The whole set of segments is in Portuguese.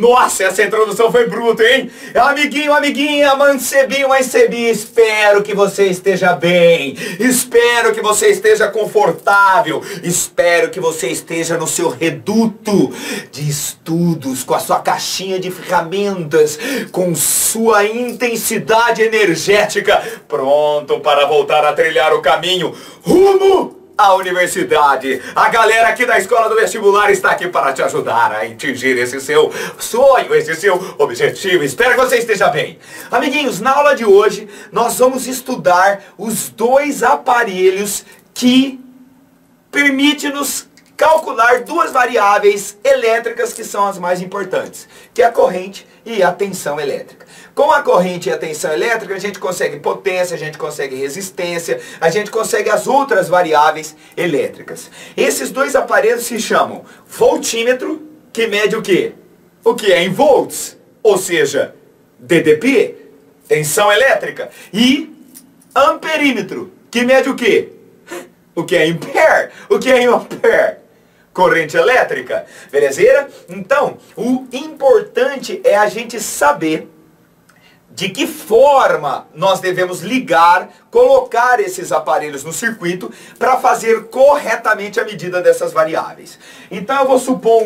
Nossa, essa introdução foi bruta, hein? Amiguinho, amiguinha, mancebinho, mancebinha, espero que você esteja bem. Espero que você esteja confortável. Espero que você esteja no seu reduto de estudos, com a sua caixinha de ferramentas, com sua intensidade energética, pronto para voltar a trilhar o caminho rumo à universidade. A galera aqui da Escola do Vestibular está aqui para te ajudar a atingir esse seu sonho, esse seu objetivo. Espero que você esteja bem. Amiguinhos, na aula de hoje nós vamos estudar os dois aparelhos que permitem-nos calcular duas variáveis elétricas que são as mais importantes, que é a corrente e a tensão elétrica. Com a corrente e a tensão elétrica, a gente consegue potência, a gente consegue resistência, a gente consegue as outras variáveis elétricas. Esses dois aparelhos se chamam voltímetro, que mede o quê? O que é em volts, ou seja, DDP, tensão elétrica, e amperímetro, que mede o quê? O que é ampere, o que é em ampere? Corrente elétrica, belezeira? Então, o importante é a gente saber de que forma nós devemos ligar, colocar esses aparelhos no circuito para fazer corretamente a medida dessas variáveis. Então eu vou supor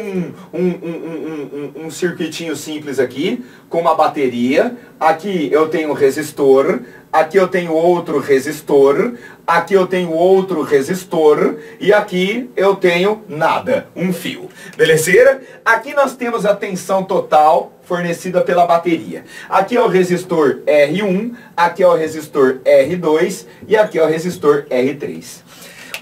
um circuitinho simples aqui, com uma bateria. Aqui eu tenho um resistor, aqui eu tenho outro resistor, aqui eu tenho outro resistor e aqui eu tenho nada, um fio. Belezeira? Aqui nós temos a tensão total fornecida pela bateria. Aqui é o resistor R1, aqui é o resistor R2 e aqui é o resistor R3.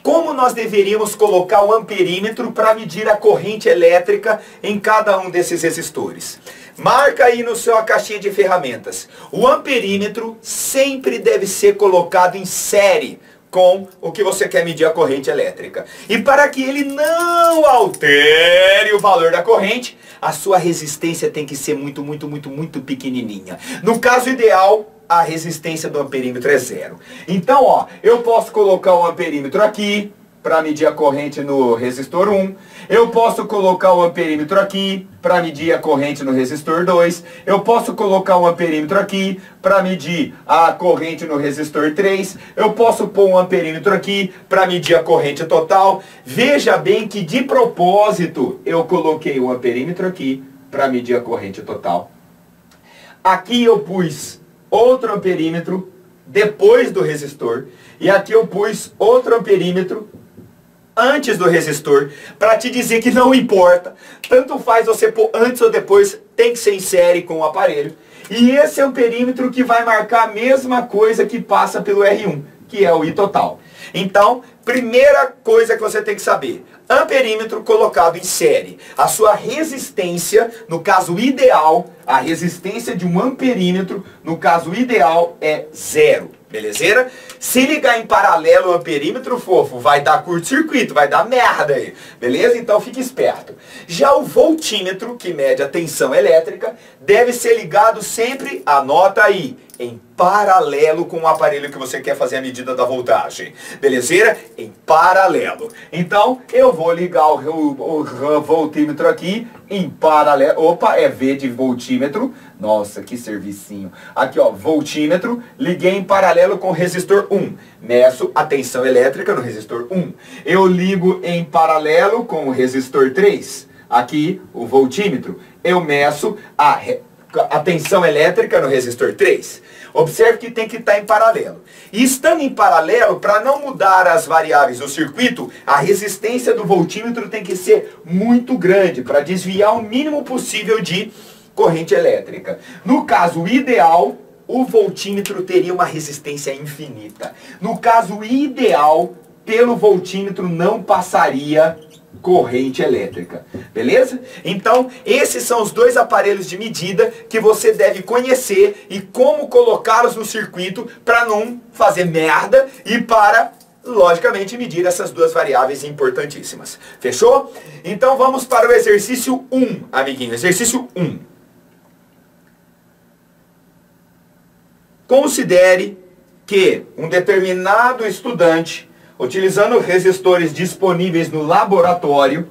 Como nós deveríamos colocar o amperímetro para medir a corrente elétrica em cada um desses resistores? Marca aí na sua caixinha de ferramentas. O amperímetro sempre deve ser colocado em série com o que você quer medir a corrente elétrica. E para que ele não altere o valor da corrente, a sua resistência tem que ser muito pequenininha. No caso ideal, a resistência do amperímetro é 0. Então, ó, eu posso colocar o amperímetro aqui para medir a corrente no resistor 1. Eu posso colocar o amperímetro aqui para medir a corrente no resistor 2. Eu posso colocar um amperímetro aqui para medir a corrente no resistor 3. Eu posso pôr um amperímetro aqui para medir a corrente total. Veja bem que de propósito eu coloquei o amperímetro aqui para medir a corrente total. Aqui eu pus outro amperímetro depois do resistor. E aqui eu pus outro amperímetro antes do resistor, para te dizer que não importa, tanto faz você pôr antes ou depois, tem que ser em série com o aparelho. E esse é o amperímetro que vai marcar a mesma coisa que passa pelo R1, que é o I total. Então, primeira coisa que você tem que saber, amperímetro colocado em série. A sua resistência, no caso ideal, a resistência de um amperímetro, no caso ideal, é 0. Belezeira? Se ligar em paralelo o amperímetro, fofo, vai dar curto-circuito, vai dar merda aí. Beleza? Então fique esperto. Já o voltímetro, que mede a tensão elétrica, deve ser ligado sempre, anota aí, em paralelo com o aparelho que você quer fazer a medida da voltagem. Belezeira? Em paralelo. Então, eu vou ligar o voltímetro aqui em paralelo. Opa, é V de voltímetro. Nossa, que servicinho. Aqui, ó, voltímetro. Liguei em paralelo com o resistor 1. Meço a tensão elétrica no resistor 1. Eu ligo em paralelo com o resistor 3. Aqui, o voltímetro. Eu meço a tensão elétrica no resistor 3. Observe que tem que estar em paralelo. E estando em paralelo, para não mudar as variáveis do circuito, a resistência do voltímetro tem que ser muito grande, para desviar o mínimo possível de corrente elétrica. No caso ideal, o voltímetro teria uma resistência infinita. No caso ideal, pelo voltímetro não passaria corrente elétrica, beleza? Então, esses são os dois aparelhos de medida que você deve conhecer e como colocá-los no circuito para não fazer merda e para, logicamente, medir essas duas variáveis importantíssimas. Fechou? Então, vamos para o exercício 1, amiguinho. Exercício 1. Considere que um determinado estudante, utilizando resistores disponíveis no laboratório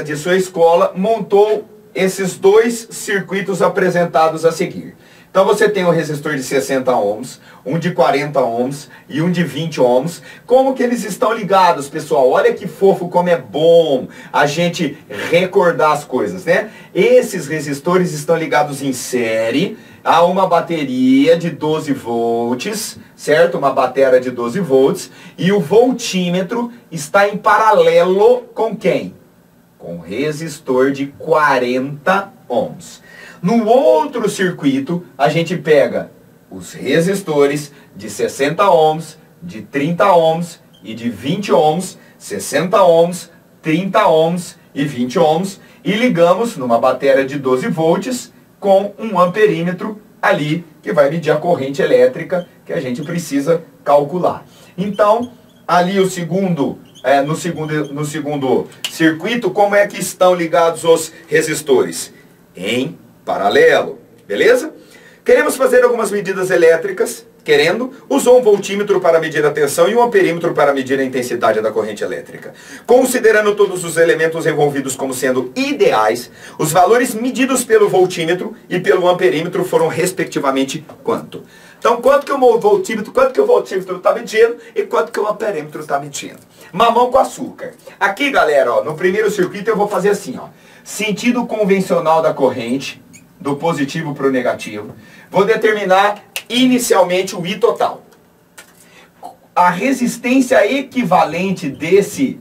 de sua escola, montou esses dois circuitos apresentados a seguir. Então você tem um resistor de 60 ohms, um de 40 ohms e um de 20 ohms. Como que eles estão ligados, pessoal? Olha que fofo, como é bom a gente recordar as coisas, né? Esses resistores estão ligados em série a uma bateria de 12 volts, certo? Uma bateria de 12 volts. E o voltímetro está em paralelo com quem? Com o resistor de 40 ohms. No outro circuito, a gente pega os resistores de 60 ohms, de 30 ohms e de 20 ohms, 60 ohms, 30 ohms e 20 ohms, e ligamos numa bateria de 12 volts com um amperímetro ali que vai medir a corrente elétrica que a gente precisa calcular. Então, ali no segundo circuito, como é que estão ligados os resistores? Em paralelo, beleza? Queremos fazer algumas medidas elétricas, usou um voltímetro para medir a tensão e um amperímetro para medir a intensidade da corrente elétrica. Considerando todos os elementos envolvidos como sendo ideais, os valores medidos pelo voltímetro e pelo amperímetro foram respectivamente quanto? Então, quanto que o voltímetro está medindo e quanto que o amperímetro está medindo? Mamão com açúcar. Aqui, galera, ó, no primeiro circuito eu vou fazer assim, ó. Sentido convencional da corrente, do positivo para o negativo. Vou determinar inicialmente o I total. A resistência equivalente desse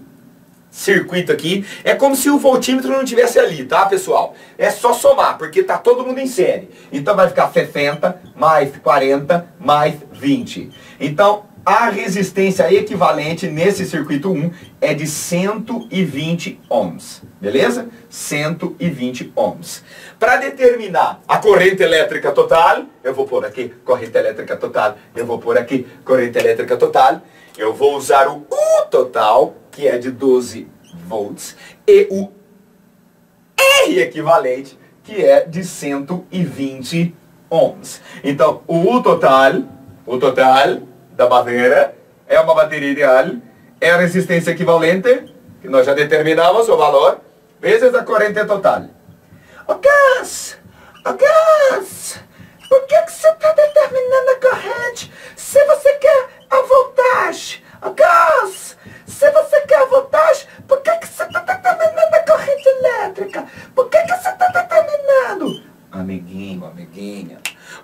circuito aqui é como se o voltímetro não tivesse ali, tá, pessoal? É só somar, porque tá todo mundo em série. Então vai ficar 60 mais 40 mais 20. Então, a resistência equivalente nesse circuito 1 é de 120 ohms, beleza? 120 ohms. Para determinar a corrente elétrica total, eu vou pôr aqui corrente elétrica total, eu vou pôr aqui corrente elétrica total, eu vou usar o U total, que é de 12 volts, e o R equivalente, que é de 120 ohms. Então, o U total da bateria é uma bateria ideal, é a resistência equivalente, que nós já determinamos o valor, vezes a corrente total. Ô Gus, por que você está determinando a corrente se você quer a voltagem? Ô Gus, se você quer a voltagem, por que você está determinando a corrente elétrica? Por que você está determinando? Amiguinho, amiguinha,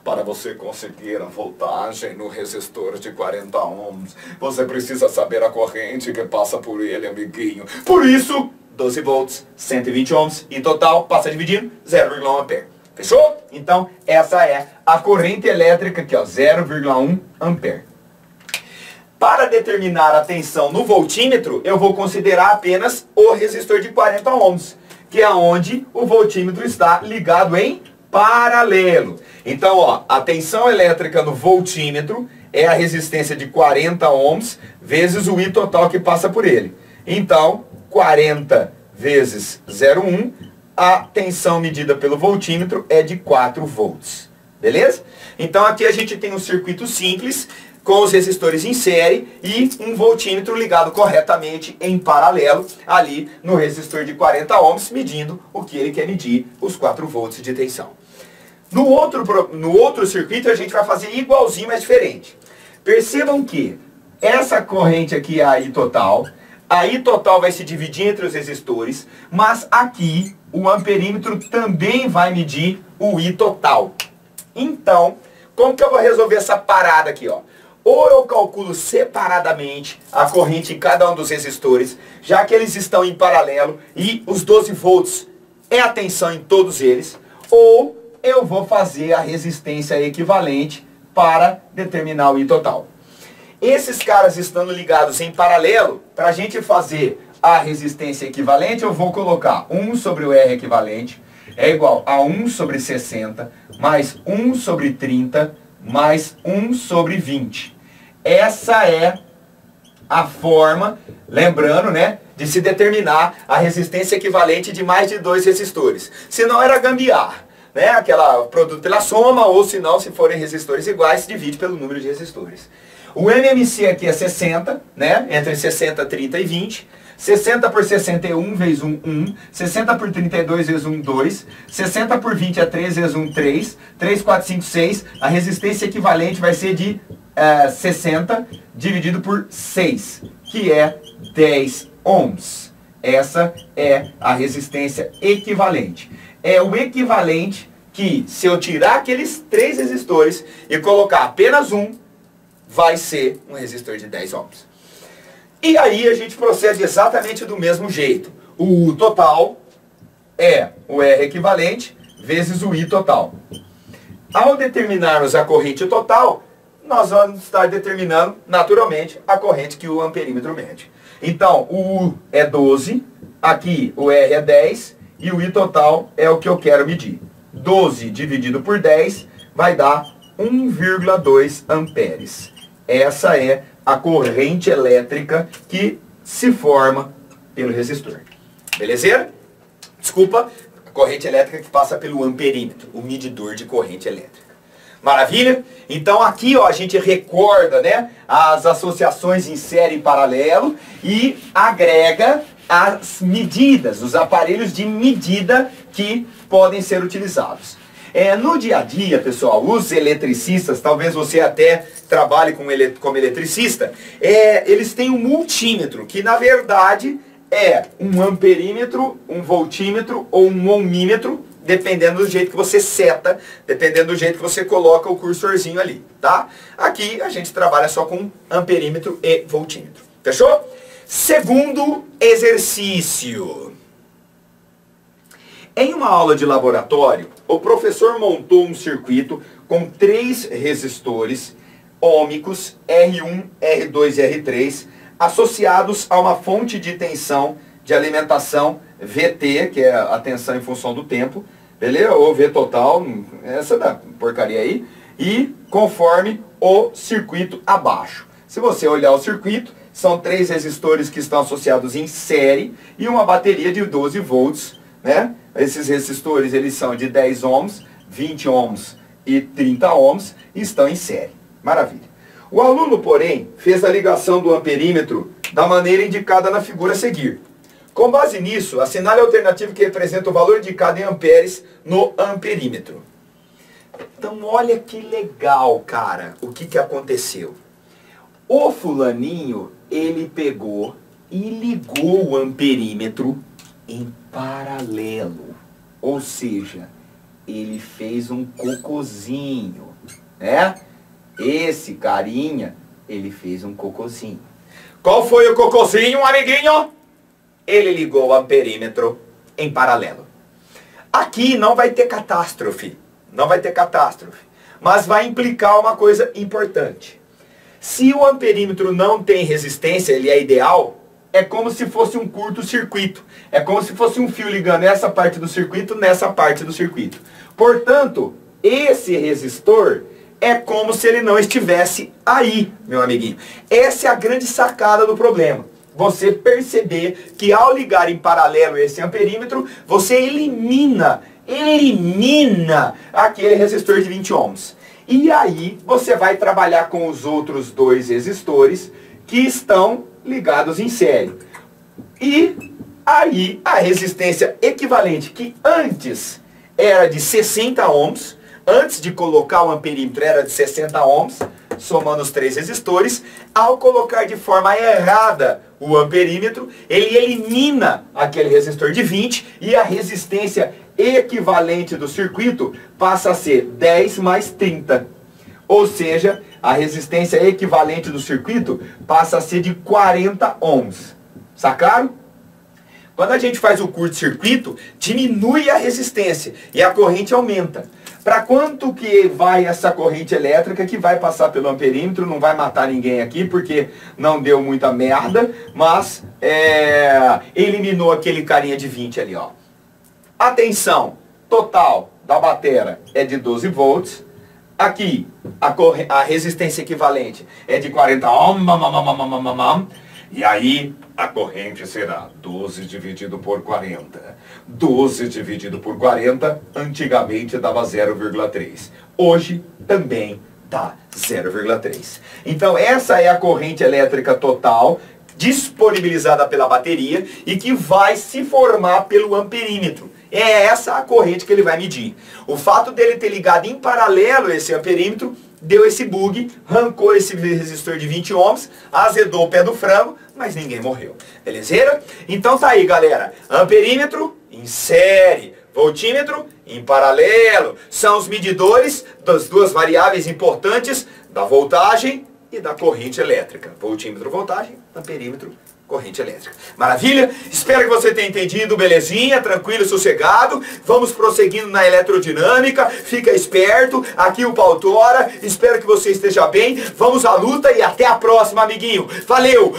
para você conseguir a voltagem no resistor de 40 ohms, você precisa saber a corrente que passa por ele, amiguinho. Por isso, 12 volts, 120 ohms, e total, passa dividindo, 0,1 ampere. Fechou? Então, essa é a corrente elétrica aqui, ó, 0,1 ampere. Para determinar a tensão no voltímetro, eu vou considerar apenas o resistor de 40 ohms, que é onde o voltímetro está ligado em paralelo. Então, ó, a tensão elétrica no voltímetro é a resistência de 40 ohms vezes o I total que passa por ele. Então, 40 vezes 0,1, a tensão medida pelo voltímetro é de 4 volts. Beleza? Então, aqui a gente tem um circuito simples, com os resistores em série e um voltímetro ligado corretamente em paralelo ali no resistor de 40 ohms, medindo o que ele quer medir, os 4 volts de tensão. No outro circuito a gente vai fazer igualzinho, mas diferente. Percebam que essa corrente aqui é a I total vai se dividir entre os resistores, mas aqui o amperímetro também vai medir o I total. Então, como que eu vou resolver essa parada aqui, ó? Ou eu calculo separadamente a corrente em cada um dos resistores, já que eles estão em paralelo e os 12 volts é a tensão em todos eles, ou eu vou fazer a resistência equivalente para determinar o I total. Esses caras estando ligados em paralelo, para a gente fazer a resistência equivalente, eu vou colocar 1 sobre o R equivalente, é igual a 1 sobre 60, mais 1 sobre 30, mais 1 sobre 20. Essa é a forma, lembrando, né, de se determinar a resistência equivalente de mais de 2 resistores. Se não era gambiarra, né, aquela produto pela soma, ou se não, se forem resistores iguais, se divide pelo número de resistores. O MMC aqui é 60, né? Entre 60, 30 e 20. 60 por 61 vezes 1, 1. 60 por 32 vezes 1, 2. 60 por 20 é 3 vezes 1, 3. 3, 4, 5, 6. A resistência equivalente vai ser de 60 dividido por 6, que é 10 ohms. Essa é a resistência equivalente. É o equivalente que, se eu tirar aqueles 3 resistores e colocar apenas um, vai ser um resistor de 10 ohms. E aí a gente procede exatamente do mesmo jeito. O U total é o R equivalente vezes o I total. Ao determinarmos a corrente total, nós vamos estar determinando naturalmente a corrente que o amperímetro mede. Então, o U é 12, aqui o R é 10 e o I total é o que eu quero medir. 12 dividido por 10 vai dar 1,2 amperes. Essa é a corrente elétrica que se forma pelo resistor. Beleza? Desculpa, a corrente elétrica que passa pelo amperímetro, o medidor de corrente elétrica. Maravilha? Então aqui ó, a gente recorda, né, as associações em série e paralelo e agrega as medidas, os aparelhos de medida que podem ser utilizados. No dia a dia, pessoal, os eletricistas, talvez você até trabalhe como eletricista, eles têm um multímetro, que na verdade é um amperímetro, um voltímetro ou um ohmímetro, dependendo do jeito que você seta, dependendo do jeito que você coloca o cursorzinho ali, tá? Aqui a gente trabalha só com amperímetro e voltímetro, fechou? Segundo exercício. Em uma aula de laboratório, o professor montou um circuito com 3 resistores ôhmicos R1, R2 e R3 associados a uma fonte de tensão de alimentação VT, que é a tensão em função do tempo, beleza? Ou V total, essa da porcaria aí, e conforme o circuito abaixo. Se você olhar o circuito, são 3 resistores que estão associados em série e uma bateria de 12 volts, né? Esses resistores eles são de 10 ohms, 20 ohms e 30 ohms e estão em série. Maravilha. O aluno, porém, fez a ligação do amperímetro da maneira indicada na figura a seguir. Com base nisso, assinale a alternativa que representa o valor indicado em amperes no amperímetro. Então, olha que legal, cara, o que aconteceu. O fulaninho, ele pegou e ligou o amperímetro em paralelo. Ou seja, ele fez um cocôzinho, né? Esse carinha, ele fez um cocôzinho. Qual foi o cocôzinho, amiguinho? Ele ligou o amperímetro em paralelo. Aqui não vai ter catástrofe. Não vai ter catástrofe. Mas vai implicar uma coisa importante. Se o amperímetro não tem resistência, ele é ideal, é como se fosse um curto-circuito. É como se fosse um fio ligando essa parte do circuito nessa parte do circuito. Portanto, esse resistor é como se ele não estivesse aí, meu amiguinho. Essa é a grande sacada do problema. Você perceber que ao ligar em paralelo esse amperímetro, você elimina aquele resistor de 20 ohms. E aí você vai trabalhar com os outros 2 resistores que estão ligados em série. E aí a resistência equivalente, que antes era de 60 ohms, antes de colocar o amperímetro era de 60 ohms, somando os 3 resistores, ao colocar de forma errada o amperímetro, ele elimina aquele resistor de 20 e a resistência equivalente do circuito passa a ser 10 mais 30. Ou seja, a resistência equivalente do circuito passa a ser de 40 ohms. Sacaram? Quando a gente faz o curto-circuito, diminui a resistência e a corrente aumenta. Para quanto que vai essa corrente elétrica que vai passar pelo amperímetro? Não vai matar ninguém aqui porque não deu muita merda, mas eliminou aquele carinha de 20 ali, ó. A tensão total da bateria é de 12 volts. Aqui, a resistência equivalente é de 40 ohms. E aí, a corrente será 12 dividido por 40. 12 dividido por 40, antigamente dava 0,3. Hoje, também Dá 0,3. Então essa é a corrente elétrica total disponibilizada pela bateria e que vai se formar pelo amperímetro. É essa a corrente que ele vai medir. O fato dele ter ligado em paralelo esse amperímetro deu esse bug, arrancou esse resistor de 20 ohms, azedou o pé do frango, mas ninguém morreu. Belezeira? Então tá aí, galera. Amperímetro em série, voltímetro em paralelo. São os medidores das duas variáveis importantes da voltagem e da corrente elétrica. Voltímetro, voltagem, amperímetro, corrente elétrica. Maravilha? Espero que você tenha entendido, belezinha, tranquilo, sossegado. Vamos prosseguindo na eletrodinâmica. Fica esperto. Aqui o Pautora. Espero que você esteja bem. Vamos à luta e até a próxima, amiguinho. Valeu!